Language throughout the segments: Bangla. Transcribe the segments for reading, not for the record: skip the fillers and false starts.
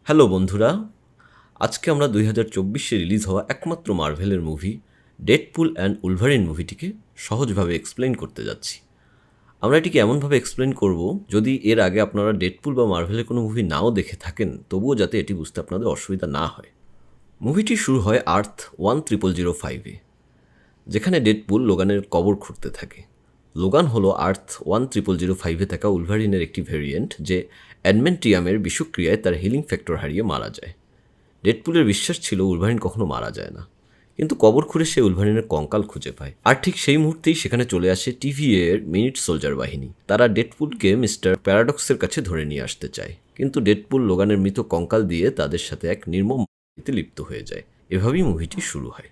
হ্যালো বন্ধুরা, আজকে আমরা 2024-এ রিলিজ হওয়া একমাত্র মার্ভেলের মুভি ডেডপুল অ্যান্ড উলভারিন মুভিটিকে সহজভাবে এক্সপ্লেইন করতে যাচ্ছি। আমরা এটিকে এমনভাবে এক্সপ্লেইন করব, যদি এর আগে আপনারা ডেডপুল বা মার্ভেলের কোনো মুভি নাও দেখে থাকেন, তবুও যাতে এটি বুঝতে আপনাদের অসুবিধা না হয়। মুভিটি শুরু হয় আর্থ 1005-এ, যেখানে ডেডপুল লোগানের কবর খুঁড়তে থাকে। লোগান হলো আর্থ 1005-এ থাকা উলভারিনের একটি ভেরিয়েন্ট, যে অ্যাডমেন্টিয়ামের বিষক্রিয়ায় তার হিলিং ফ্যাক্টর হারিয়ে মারা যায়। ডেডপুলের বিশ্বাস ছিল উলভারিন কখনো মারা যায় না, কিন্তু কবর খুঁড়ে সে উলভারিনের কঙ্কাল খুঁজে পায়। আর ঠিক সেই মুহূর্তেই সেখানে চলে আসে TVA এর মিনিট সোলজার বাহিনী। তারা ডেডপুলকে মিস্টার প্যারাডক্সের কাছে ধরে নিয়ে আসতে চায়, কিন্তু ডেডপুল লোগানের মৃত কঙ্কাল দিয়ে তাদের সাথে এক নির্মম লিপ্ত হয়ে যায়। এভাবেই মুভিটি শুরু হয়।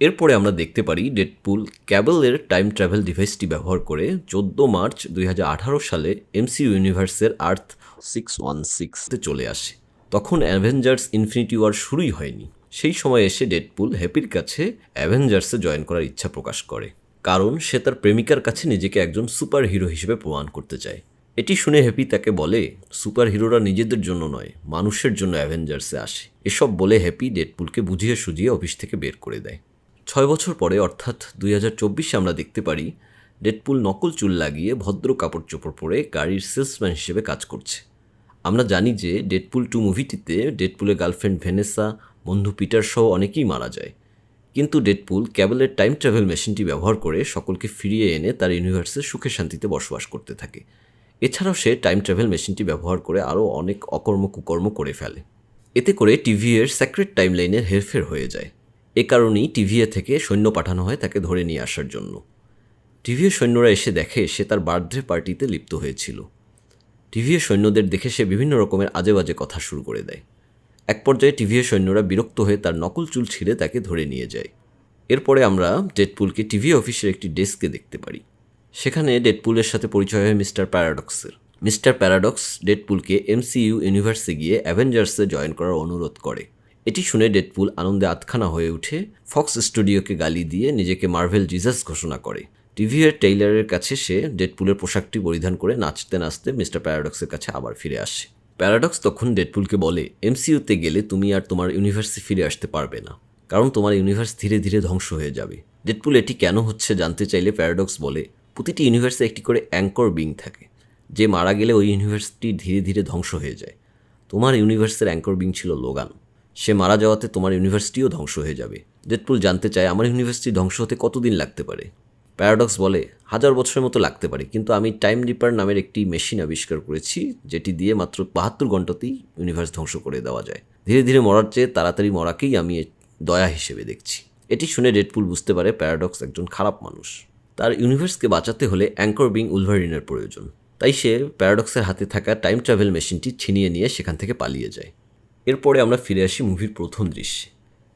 এরপরে আমরা দেখতে পারি ডেডপুল ক্যাবেলের টাইম ট্রাভেল ডিভাইসটি ব্যবহার করে 14 মার্চ 2018 সালে MCU ইউনিভার্সের আর্থ 616-তে চলে আসে। তখন অ্যাভেঞ্জার্স ইনফিনিটি ওয়ার শুরুই হয়নি। সেই সময় এসে ডেডপুল হ্যাপির কাছে অ্যাভেঞ্জার্সে জয়েন করার ইচ্ছা প্রকাশ করে, কারণ সে তার প্রেমিকার কাছে নিজেকে একজন সুপার হিরো হিসেবে প্রমাণ করতে চায়। এটি শুনে হ্যাপি তাকে বলে, সুপার হিরোরা নিজেদের জন্য নয়, মানুষের জন্য অ্যাভেঞ্জার্সে আসে। এসব বলে হ্যাপি ডেডপুলকে বুঝিয়ে সুঝিয়ে অফিস থেকে বের করে দেয়। 6 বছর পরে অর্থাৎ 2024-এ আমরা দেখতে পারি ডেডপুল নকল চুল লাগিয়ে ভদ্র কাপড় চোপড় পরে গাড়ির সেলসম্যান হিসেবে কাজ করছে। আমরা জানি যে ডেডপুল 2 মুভিটিতে ডেডপুলের গার্লফ্রেন্ড ভেনেসা, বন্ধু পিটার সহ অনেকেই মারা যায়, কিন্তু ডেডপুল ক্যাবেলের টাইম ট্রাভেল মেশিনটি ব্যবহার করে সকলকে ফিরিয়ে এনে তার ইউনিভার্সে সুখে শান্তিতে বসবাস করতে থাকে। এছাড়াও সে টাইম ট্রাভেল মেশিনটি ব্যবহার করে আরও অনেক অকর্ম কুকর্ম করে ফেলে। এতে করে TVA এর সেক্রেট টাইমলাইনের হেরফের হয়ে যায়। এ কারণেই TVA থেকে সৈন্য পাঠানো হয় তাকে ধরে নিয়ে আসার জন্য। TVA সৈন্যরা এসে দেখে সে তার বার্থডে পার্টিতে লিপ্ত হয়েছিল। TVA সৈন্যদের দেখে সে বিভিন্ন রকমের আজে বাজে কথা শুরু করে দেয়। এক পর্যায়ে TVA সৈন্যরা বিরক্ত হয়ে তার নকল চুল ছিঁড়ে তাকে ধরে নিয়ে যায়। এরপরে আমরা ডেডপুলকে TVA অফিসের একটি ডেস্কে দেখতে পারি। সেখানে ডেডপুলের সাথে পরিচয় হয় মিস্টার প্যারাডক্সের। মিস্টার প্যারাডক্স ডেডপুলকে MCU ইউনিভার্সে গিয়ে অ্যাভেঞ্জার্সে জয়েন করার অনুরোধ করে। এটি শুনে ডেডপুল আনন্দে আতখানা হয়ে উঠে ফক্স স্টুডিওকে গালি দিয়ে নিজেকে মার্ভেল জিজাস ঘোষণা করে। TVA টেইলারের কাছে সে ডেডপুলের পোশাকটি পরিধান করে নাচতে নাচতে মিস্টার প্যারাডক্সের কাছে আবার ফিরে আসে। প্যারাডক্স তখন ডেডপুলকে বলে, MCUতে গেলে তুমি আর তোমার ইউনিভার্সে ফিরে আসতে পারবে না, কারণ তোমার ইউনিভার্স ধীরে ধীরে ধ্বংস হয়ে যাবে। ডেডপুল এটি কেন হচ্ছে জানতে চাইলে প্যারাডক্স বলে, প্রতিটি ইউনিভার্সে একটি করে অ্যাঙ্কর বিং থাকে, যে মারা গেলে ওই ইউনিভার্সটি ধীরে ধীরে ধ্বংস হয়ে যায়। তোমার ইউনিভার্সের অ্যাঙ্কর বিং ছিল লোগান। সে মারা যাওয়াতে তোমার ইউনিভার্সিটিও ধ্বংস হয়ে যাবে। ডেডপুল জানতে চায় আমার ইউনিভার্সিটি ধ্বংস হতে কতদিন লাগতে পারে। প্যারাডক্স বলে 1000 বছরের মতো লাগতে পারে, কিন্তু আমি টাইম রিপার নামের একটি মেশিন আবিষ্কার করেছি, যেটি দিয়ে মাত্র 72 ঘন্টাতেই ইউনিভার্স ধ্বংস করে দেওয়া যায়। ধীরে ধীরে মরার চেয়ে তাড়াতাড়ি মরাকেই আমি দয়া হিসেবে দেখছি। এটি শুনে ডেডপুল বুঝতে পারে প্যারাডক্স একজন খারাপ মানুষ। তার ইউনিভার্সকে বাঁচাতে হলে অ্যাঙ্কর বিং উলভারিনের প্রয়োজন। তাই সে প্যারাডক্সের হাতে থাকা টাইম ট্রাভেল মেশিনটি ছিনিয়ে নিয়ে সেখান থেকে পালিয়ে যায়। এরপরে আমরা ফিরে আসি মুভির প্রথম দৃশ্যে,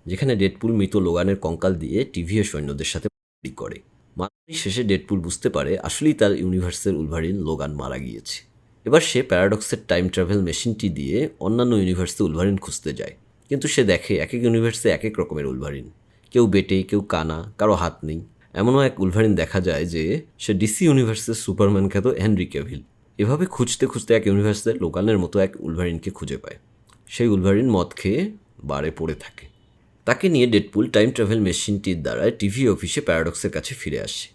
যেখানে ডেডপুল মৃত লোগানের কঙ্কাল দিয়ে TVA সৈন্যদের সাথে পার্টি করে। মারামারি শেষে ডেডপুল বুঝতে পারে আসলেই তার ইউনিভার্সের উলভারিন লোগান মারা গিয়েছে। এবার সে প্যারাডক্সের টাইম ট্রাভেল মেশিনটি দিয়ে অন্যান্য ইউনিভার্সে উলভারিন খুঁজতে যায়, কিন্তু সে দেখে এক এক ইউনিভার্সে এক এক রকমের উলভারিন। কেউ বেটে, কেউ কানা, কারো হাত নেই। এমনও এক উলভারিন দেখা যায় যে সে DC ইউনিভার্সের সুপারম্যান খ্যাত হেনরি ক্যাভিল। এভাবে খুঁজতে খুঁজতে এক ইউনিভার্সের লোগানের মতো এক উলভারিনকে খুঁজে পায়। সেই উলভারিন মদ খেয়ে বারে পড়ে থাকে। তাকে নিয়ে ডেডপুল টাইম ট্রাভেল মেশিনটির দ্বারা TVA অফিসে প্যারাডক্সের কাছে ফিরে আসে।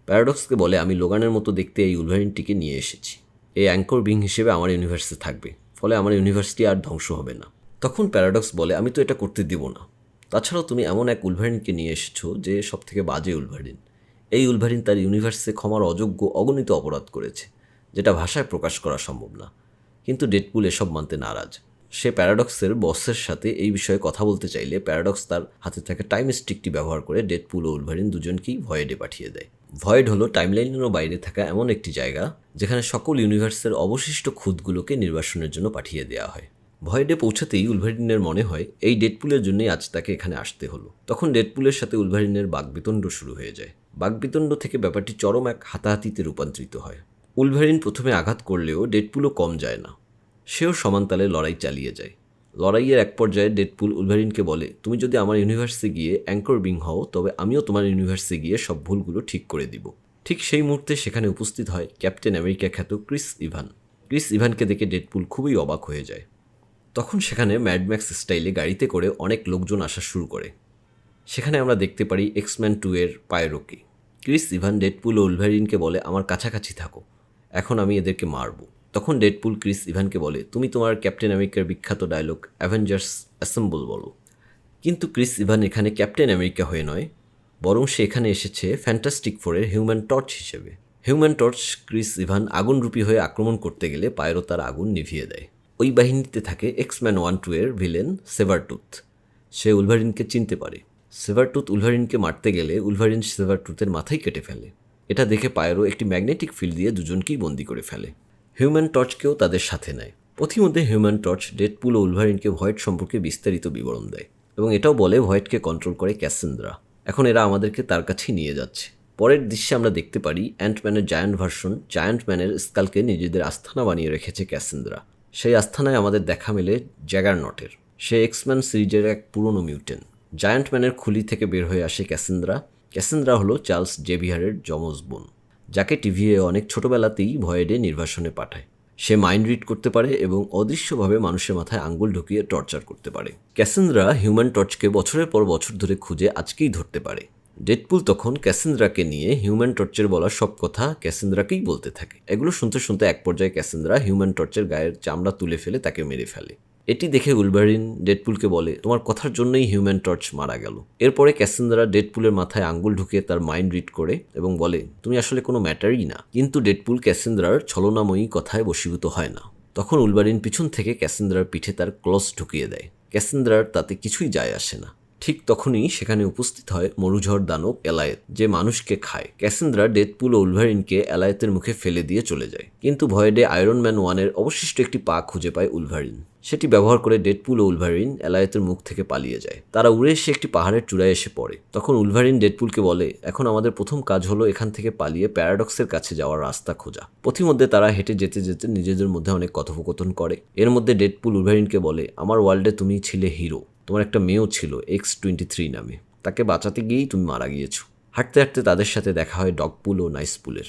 প্যারাডক্সকে বলে, আমি লোগানের মতো দেখতে এই উলভারিনটিকে নিয়ে এসেছি। এই অ্যাঙ্কর বিং হিসেবে আমার ইউনিভার্সে থাকবে, ফলে আমার ইউনিভার্সিটি আর ধ্বংস হবে না। তখন প্যারাডক্স বলে, আমি তো এটা করতে দিব না। তাছাড়াও তুমি এমন এক উলভারিনকে নিয়ে এসেছো যে সবথেকে বাজে উলভারিন। এই উলভারিন তার ইউনিভার্সে ক্ষমার অযোগ্য অগণিত অপরাধ করেছে, যেটা ভাষায় প্রকাশ করা সম্ভব না। কিন্তু ডেডপুল এসব মানতে নারাজ। সে প্যারাডক্সের বসের সাথে এই বিষয়ে কথা বলতে চাইলে প্যারাডক্স তার হাতে থাকা টাইম স্টিকটি ব্যবহার করে ডেডপুল ও উলভারিন দুজনকেই ভয়েডে পাঠিয়ে দেয়। ভয়েড হলো টাইমলাইনেরও বাইরে থাকা এমন একটি জায়গা, যেখানে সকল ইউনিভার্সের অবশিষ্ট খুঁতগুলোকে নির্বাসনের জন্য পাঠিয়ে দেওয়া হয়। ভয়েডে পৌঁছাতেই উলভারিনের মনে হয় এই ডেডপুলের জন্যই আজ তাকে এখানে আসতে হলো। তখন ডেডপুলের সাথে উলভারিনের বাকবিতণ্ড শুরু হয়ে যায়। বাকবিতণ্ড থেকে ব্যাপারটি চরম এক হাতাহাতিতে রূপান্তরিত হয়। উলভারিন প্রথমে আঘাত করলেও ডেডপুলও কম যায় না। সেও সমানতালে লড়াই চালিয়ে যায়। লড়াইয়ের এক পর্যায়ে ডেডপুল উলভারিনকে বলে, তুমি যদি আমার ইউনিভার্সে গিয়ে অ্যাঙ্কর বিং হও, তবে আমিও তোমার ইউনিভার্সে গিয়ে সব ভুলগুলো ঠিক করে দিব। ঠিক সেই মুহূর্তে সেখানে উপস্থিত হয় ক্যাপ্টেন আমেরিকা খ্যাত ক্রিস ইভান। ক্রিস ইভানকে দেখে ডেডপুল খুবই অবাক হয়ে যায়। তখন সেখানে ম্যাডম্যাক্স স্টাইলে গাড়িতে করে অনেক লোকজন আসা শুরু করে। সেখানে আমরা দেখতে পারি এক্সম্যান 2 এর পায়রোকে। ক্রিস ইভান ডেডপুল ও উলভারিনকে বলে, আমার কাছাকাছি থাকো, এখন আমি এদেরকে মারব। তখন ডেডপুল ক্রিস ইভানকে বলে, তুমি তোমার ক্যাপ্টেন আমেরিকার বিখ্যাত ডায়লগ অ্যাভেঞ্জার্স অ্যাসেম্বল বলো। কিন্তু ক্রিস ইভান এখানে ক্যাপ্টেন আমেরিকা হয়ে নয়, বরং সে এখানে এসেছে ফ্যান্টাস্টিক ফোরের হিউম্যান টর্চ হিসেবে। হিউম্যান টর্চ ক্রিস ইভান আগুনরূপী হয়ে আক্রমণ করতে গেলে পায়রো তার আগুন নিভিয়ে দেয়। ওই বাহিনীতে থাকে এক্সম্যান 1-2 এর ভিলেন সেভারটুথ। সে উলভারিনকে চিনতে পারে। সেভারটুথ উলভারিনকে মারতে গেলে উলভারিন সেভারটুথের মাথাই কেটে ফেলে। এটা দেখে পায়রো একটি ম্যাগনেটিক ফিল্ড দিয়ে দুজনকেই বন্দি করে ফেলে। হিউম্যান টর্চকেও তাদের সাথে নেয়। পথিমধ্যে হিউম্যান টর্চ ডেডপুল ও উলভারিনকে ভয়েড সম্পর্কে বিস্তারিত বিবরণ দেয় এবং এটাও বলে ভয়েডকে কন্ট্রোল করে ক্যাসেন্দ্রা। এখন এরা আমাদেরকে তার কাছেই নিয়ে যাচ্ছে। পরের দৃশ্যে আমরা দেখতে পারি অ্যান্টম্যানের জায়ান্ট ভার্সন জায়ান্টম্যানের স্কালকে নিজেদের আস্থানা বানিয়ে রেখেছে ক্যাসেন্দ্রা। সেই আস্থানায় আমাদের দেখা মেলে জ্যাগারনটের। সে এক্সম্যান সিরিজের এক পুরনো মিউটেন্ট। জায়ান্টম্যানের খুলি থেকে বের হয়ে আসে ক্যাসেন্দ্রা। ক্যাসেন্দ্রা হলো চার্লস জেভিয়ারের যমজ বোন, যাকে টিভিএ অনেক ছোটবেলাতেই ভয়েডে নির্বাসনে পাঠায়। সে মাইন্ড রিড করতে পারে এবং অদৃশ্যভাবে মানুষের মাথায় আঙ্গুল ঢুকিয়ে টর্চার করতে পারে। ক্যাসেন্দ্রা হিউম্যান টর্চকে বছরের পর বছর ধরে খুঁজে আজকেই ধরতে পারে। ডেডপুল তখন ক্যাসেন্দ্রাকে নিয়ে হিউম্যান টর্চের বলা সব কথা ক্যাসেন্দ্রাকেই বলতে থাকে। এগুলো শুনতে শুনতে এক পর্যায়ে ক্যাসেন্দ্রা হিউম্যান টর্চের গায়ের চামড়া তুলে ফেলে তাকে মেরে ফেলে। এটি দেখে উলভারিন ডেডপুলকে বলে, তোমার কথার জন্যই হিউম্যান টর্চ মারা গেল। এরপরে ক্যাসেন্দ্রা ডেডপুলের মাথায় আঙ্গুল ঢুকিয়ে তার মাইন্ড রিড করে এবং বলে, তুমি আসলে কোনো ম্যাটারই না। কিন্তু ডেডপুল ক্যাসেন্দ্রার ছলনাময়ী কথায় বশীভূত হয় না। তখন উলভারিন পিছন থেকে ক্যাসেন্দ্রার পিঠে তার ক্লস ঢুকিয়ে দেয়। ক্যাসেন্দ্রার তাতে কিছুই যায় আসে না। ঠিক তখনই সেখানে উপস্থিত হয় মরুঝড় দানব এলায়েত, যে মানুষকে খায়। ক্যাসেন্দ্রা ডেডপুল ও উলভারিনকে এলায়েতের মুখে ফেলে দিয়ে চলে যায়। কিন্তু ভয়েডে আয়রন ম্যান 1-এর অবশিষ্ট একটি পা খুঁজে পায় উলভারিন। সেটি ব্যবহার করে ডেডপুল ও উলভারিন এলায়েতের মুখ থেকে পালিয়ে যায়। তারা উড়ে এসে একটি পাহাড়ের চূড়ায় এসে পড়ে। তখন উলভারিন ডেডপুলকে বলে, এখন আমাদের প্রথম কাজ হলো এখান থেকে পালিয়ে প্যারাডক্সের কাছে যাওয়ার রাস্তা খোঁজা। পথিমধ্যে তারা হেঁটে যেতে যেতে নিজেদের মধ্যে অনেক কথোপকথন করে। এর মধ্যে ডেডপুল উলভারিনকে বলে, আমার ওয়ার্ল্ডে তুমি ছিলে হিরো, তোমার একটা মেয়েও ছিল X-23 নামে, তাকে বাঁচাতে গিয়েই তুমি মারা গিয়েছো। হাঁটতে হাঁটতে তাদের সাথে দেখা হয় ডগপুল ও নাইসপুলের।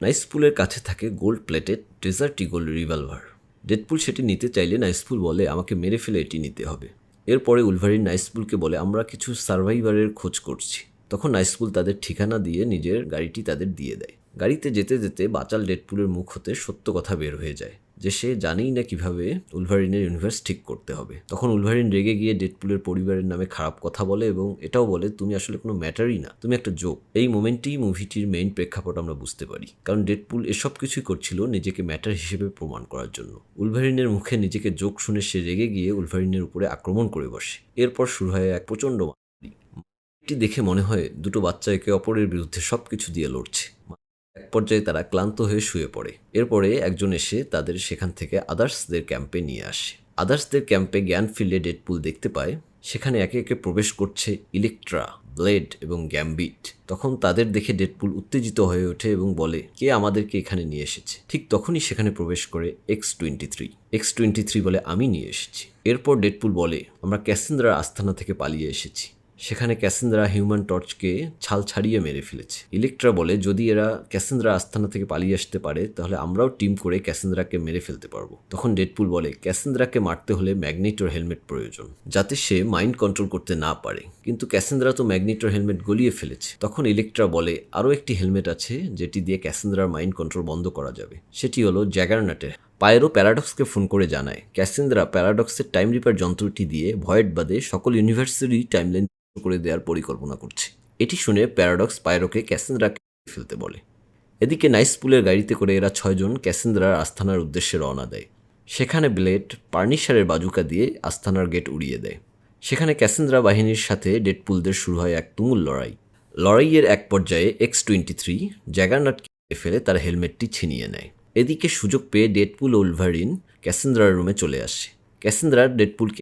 নাইসপুলের কাছে থাকে gold plated desert eagle revolver. Deadpool সেটি নিতে চাইলে নাইসপুল বলে, আমাকে মেরে ফেলে এটি নিতে হবে। এরপরে উলভারিন নাইসপুলকে বলে, আমরা কিছু সার্ভাইভারের খোঁজ করছি। তখন নাইসপুল তাদের ঠিকানা দিয়ে নিজের গাড়িটি তাদের দিয়ে দেয়। গাড়িতে যেতে যেতে বাচাল ডেডপুলের মুখ হতে সত্য কথা বের হয়ে যায় যে সে জানেই না কিভাবে উলভারিনের ইউনিভার্স ঠিক করতে হবে। তখন উলভারিন রেগে গিয়ে ডেডপুলের পরিবারের নামে খারাপ কথা বলে এবং এটাও বলে, তুমি আসলে কোনো ম্যাটারই না, তুমি একটা জোক। এই মোমেন্টেই মুভিটির মেইন প্রেক্ষাপট আমরা বুঝতে পারি, কারণ ডেডপুল এসব কিছুই করছিল নিজেকে ম্যাটার হিসেবে প্রমাণ করার জন্য। উলভারিনের মুখে নিজেকে জোক শুনে সে রেগে গিয়ে উলভারিনের উপরে আক্রমণ করে বসে। এরপর শুরু হয় এক প্রচণ্ড মারামারি। এটি দেখে মনে হয় দুটো বাচ্চা একে অপরের বিরুদ্ধে সবকিছু দিয়ে লড়ছে। এক পর্যায়ে তারা ক্লান্ত হয়ে শুয়ে পড়ে। এরপরে একজন এসে তাদের সেখান থেকে আদার্সদের ক্যাম্পে নিয়ে আসে। আদার্সদের ক্যাম্পে জ্ঞান ফিল্ডে ডেডপুল দেখতে পায় সেখানে একে একে প্রবেশ করছে ইলেকট্রা, ব্লেড এবং গ্যাম্বিট। তখন তাদের দেখে ডেডপুল উত্তেজিত হয়ে ওঠে এবং বলে, কে আমাদেরকে এখানে নিয়ে এসেছে। ঠিক তখনই সেখানে প্রবেশ করে X-23। X-23 বলে, আমি নিয়ে এসেছি। এরপর ডেডপুল বলে, আমরা ক্যাসেন্দ্রার আস্তানা থেকে পালিয়ে এসেছি। সেখানে ক্যাসেন্দ্রা হিউম্যান টর্চকে ছাল ছাড়িয়ে মেরে ফেলেছে। ইলেকট্রা বলে, যদি এরা ক্যাসেন্দ্রা আস্তানা থেকে পালিয়ে আসতে পারে তাহলে আমরাও টিম করে ক্যাসেন্দ্রাকে মেরে ফেলতে পারবো। তখন ডেডপুল বলে, ক্যাসেন্দ্রাকে মারতে হলে ম্যাগনেটোর হেলমেট প্রয়োজন, যাতে সে মাইন্ড কন্ট্রোল করতে না পারে। কিন্তু ক্যাসেন্দ্রা তো ম্যাগনেটোর হেলমেট গলিয়ে ফেলেছে। তখন ইলেকট্রা বলে, আরও একটি হেলমেট আছে যেটি দিয়ে ক্যাসেন্দ্রার মাইন্ড কন্ট্রোল বন্ধ করা যাবে, সেটি হলো জ্যাগারনটের। পায়রো প্যারাডক্সকে ফোন করে জানায় ক্যাসেন্দ্রা প্যারাডক্সের টাইম রিপার যন্ত্রটি দিয়ে ভয়েড বাদে সকল ইউনিভার্সেরই টাইমলাইন করে দেওয়ার পরিকল্পনা করছে। এটি শুনে প্যারাডক্স পায়রোকে ক্যাসেন্দ্রাকে ফেলতে বলে। এদিকে নাইসপুলের গাড়িতে করে এরা 6 জন ক্যাসেন্দ্রার আস্থানার উদ্দেশ্যে রওনা দেয়। সেখানে ব্লেড পার্নিশারের বাজুকা দিয়ে আস্থানার গেট উড়িয়ে দেয়। সেখানে ক্যাসেন্দ্রা বাহিনীর সাথে ডেডপুলদের শুরু হয় এক তুমুল লড়াই। লড়াইয়ের এক পর্যায়ে X-23 জ্যাগারনটকে ফেলে তার হেলমেটটি ছিনিয়ে নেয়। এদিকে সুযোগ পেয়ে ডেডপুল ও উলভারিন ক্যাসেন্দ্রার রুমে চলে আসে। ক্যাসেন্দ্রা ডেডপুলকে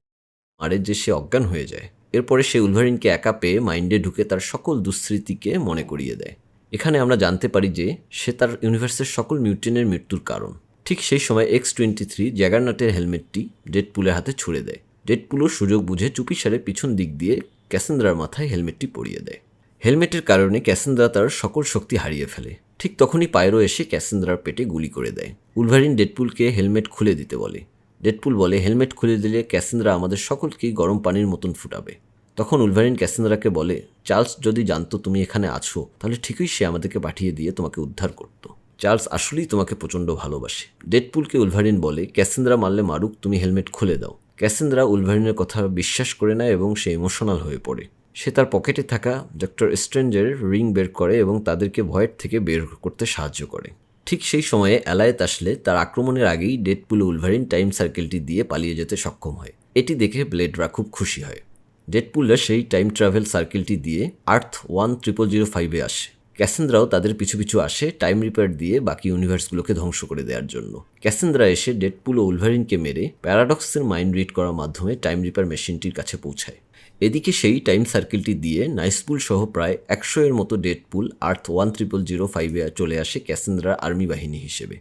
মারে যে সে অজ্ঞান হয়ে যায়। এরপরে সে উলভারিনকে একা পেয়ে মাইন্ডে ঢুকে তার সকল দুঃস্মৃতিকে মনে করিয়ে দেয়। এখানে আমরা জানতে পারি যে সে তার ইউনিভার্সের সকল মিউটেনের মৃত্যুর কারণ। ঠিক সেই সময় X-23 জ্যাগারনটের হেলমেটটি ডেডপুলের হাতে ছুড়ে দেয়। ডেডপুলও সুযোগ বুঝে চুপিসারে পিছন দিক দিয়ে ক্যাসেন্দ্রার মাথায় হেলমেটটি পরিয়ে দেয়। হেলমেটের কারণে ক্যাসেন্দ্রা তার সকল শক্তি হারিয়ে ফেলে। ঠিক তখনই পায়রো এসে ক্যাসেন্দ্রার পেটে গুলি করে দেয়। উলভারিন ডেডপুলকে হেলমেট খুলে দিতে বলে। ডেডপুল বলে, হেলমেট খুলে দিলে ক্যাসেন্দ্রা আমাদের সকলকেই গরম পানির মতন ফুটাবে। তখন উলভারিন ক্যাসেন্দ্রাকে বলে, চার্লস যদি জানতো তুমি এখানে আছো তাহলে ঠিকই সে আমাদেরকে পাঠিয়ে দিয়ে তোমাকে উদ্ধার করতো। চার্লস আসলেই তোমাকে প্রচণ্ড ভালোবাসে। ডেডপুলকে উলভারিন বলে, ক্যাসেন্দ্রা মারলে মারুক, তুমি হেলমেট খুলে দাও। ক্যাসেন্দ্রা উলভারিনের কথা বিশ্বাস করে নেয় এবং সে ইমোশনাল হয়ে পড়ে। সে তার পকেটে থাকা ডক্টর স্ট্রেঞ্জের রিং বের করে এবং তাদেরকে ভয়ের থেকে বের করতে সাহায্য করে। ঠিক সেই সময়ে অ্যালায়েত আসলে তার আক্রমণের আগেই ডেডপুল ও উলভারিন টাইম সার্কেলটি দিয়ে পালিয়ে যেতে সক্ষম হয়। এটি দেখে ব্লেডরা খুব খুশি হয়। ডেডপুলরা সেই টাইম ট্রাভেল সার্কেলটি দিয়ে আর্থ 10005-এ আসে। ক্যাসেন্দ্রাও তাদের পিছু পিছু আসে টাইম রিপার দিয়ে বাকি ইউনিভার্সগুলোকে ধ্বংস করে দেওয়ার জন্য। ক্যাসেন্দ্রা এসে ডেডপুল ও উলভারিনকে মেরে প্যারাডক্সের মাইন্ড রিড করার মাধ্যমে টাইম রিপার মেশিনটির কাছে পৌঁছায়। এদিকে সেই টাইম সার্কেলটি দিয়ে নাইসপুল সহ প্রায় 100-এর মতো ডেডপুল আর্থ 10005-এ চলে আসে ক্যাসেন্দ্রার আর্মি বাহিনী হিসেবে।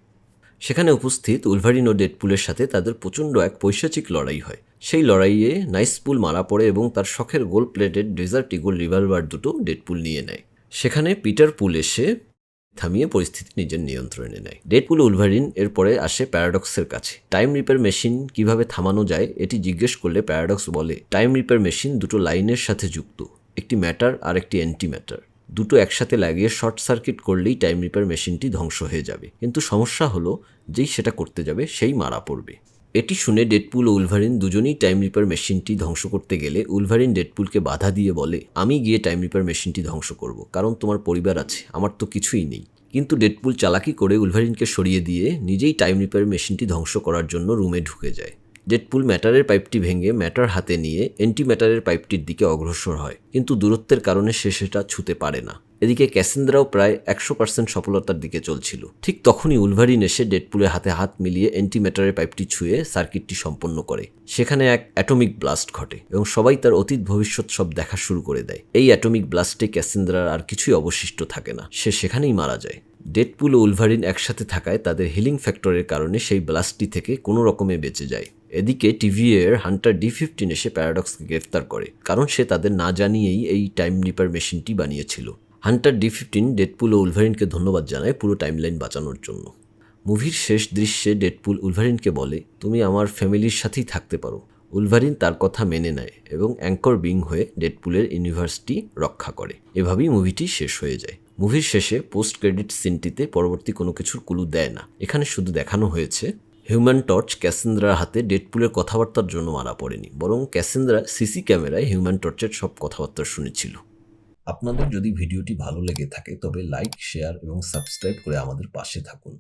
সেখানে উপস্থিত উলভারিন ও ডেডপুলের সাথে তাদের প্রচণ্ড এক পৈশাচিক লড়াই হয়। সেই লড়াইয়ে নাইসপুল মারা পড়ে এবং তার শখের gold plated desert eagle revolver দুটো ডেডপুল নিয়ে নেয়। সেখানে পিটার পুল এসে থামিয়ে পরিস্থিতি নিজের নিয়ন্ত্রণে নেয়। ডেডপুল ও উলভারিন এরপরে আসে প্যারাডক্সের কাছে। টাইম রিপেয়ার মেশিন কিভাবে থামানো যায় এটি জিজ্ঞেস করলে প্যারাডক্স বলে, টাইম রিপেয়ার মেশিন দুটো লাইনের সাথে যুক্ত, একটি ম্যাটার আর একটি অ্যান্টি ম্যাটার। দুটো একসাথে লাগিয়ে শর্ট সার্কিট করলেই টাইম রিপেয়ার মেশিনটি ধ্বংস হয়ে যাবে। কিন্তু সমস্যা হলো, যেই সেটা করতে যাবে সেই মারা পড়বে। এটি শুনে ডেডপুল ও উলভারিন দুজনেই টাইম রিপার মেশিনটি ধ্বংস করতে গেলে উলভারিন ডেডপুলকে বাধা দিয়ে বলে, আমি গিয়ে টাইম রিপার মেশিনটি ধ্বংস করব, কারণ তোমার পরিবার আছে, আমার তো কিছুই নেই। কিন্তু ডেডপুল চালাকি করে উলভারিনকে সরিয়ে দিয়ে নিজেই টাইম রিপার মেশিনটি ধ্বংস করার জন্য রুমে ঢুকে যায়। ডেডপুল ম্যাটারের পাইপটি ভেঙে ম্যাটার হাতে নিয়ে অ্যান্টি ম্যাটারের পাইপটির দিকে অগ্রসর হয়, কিন্তু দূরত্বের কারণে সে সেটা ছুঁতে পারে না। এদিকে ক্যাসেন্দ্রাও প্রায় 100% সফলতার দিকে চলছিল। ঠিক তখনই উলভারিন এসে ডেডপুলের হাতে হাত মিলিয়ে অ্যান্টি ম্যাটারের পাইপটি ছুঁয়ে সার্কিটটি সম্পন্ন করে। সেখানে এক অ্যাটমিক ব্লাস্ট ঘটে এবং সবাই তার অতীত ভবিষ্যৎ সব দেখা শুরু করে দেয়। এই অ্যাটমিক ব্লাস্টে ক্যাসেন্দ্রার আর কিছুই অবশিষ্ট থাকে না, সে সেখানেই মারা যায়। ডেডপুল ও উলভারিন একসাথে থাকায় তাদের হিলিং ফ্যাক্টরের কারণে সেই ব্লাস্টটি থেকে কোনো রকমে বেঁচে যায়। এদিকে টিভিএর হান্টার D15 এসে প্যারাডক্সকে গ্রেফতার করে, কারণ সে তাদের না জানিয়েই এই টাইম রিপার মেশিনটি বানিয়েছিল। হান্টার D15 ডেডপুল ও উলভারিনকে ধন্যবাদ জানায় পুরো টাইমলাইন বাঁচানোর জন্য। মুভির শেষ দৃশ্যে ডেডপুল উলভারিনকে বলে, তুমি আমার ফ্যামিলির সাথেই থাকতে পারো। উলভারিন তার কথা মেনে নেয় এবং অ্যাঙ্কর বিং হয়ে ডেডপুলের ইউনিভার্সটি রক্ষা করে। এভাবেই মুভিটি শেষ হয়ে যায়। মুভির শেষে পোস্ট ক্রেডিট সিনটিতে পরবর্তী কোনো কিছুর ক্লু দেয় না। এখানে শুধু দেখানো হয়েছে হিউম্যান টর্চ ক্যাসেন্দ্রার হাতে ডেডপুলের কথাবার্তার জন্য মারা পড়েনি, বরং ক্যাসেন্দ্রা সিসি ক্যামেরায় হিউম্যান টর্চের সব কথাবার্তা শুনেছিল। আপনাদের যদি ভিডিওটি ভালো লেগে থাকে তবে লাইক, শেয়ার এবং সাবস্ক্রাইব করে আমাদের পাশে থাকুন।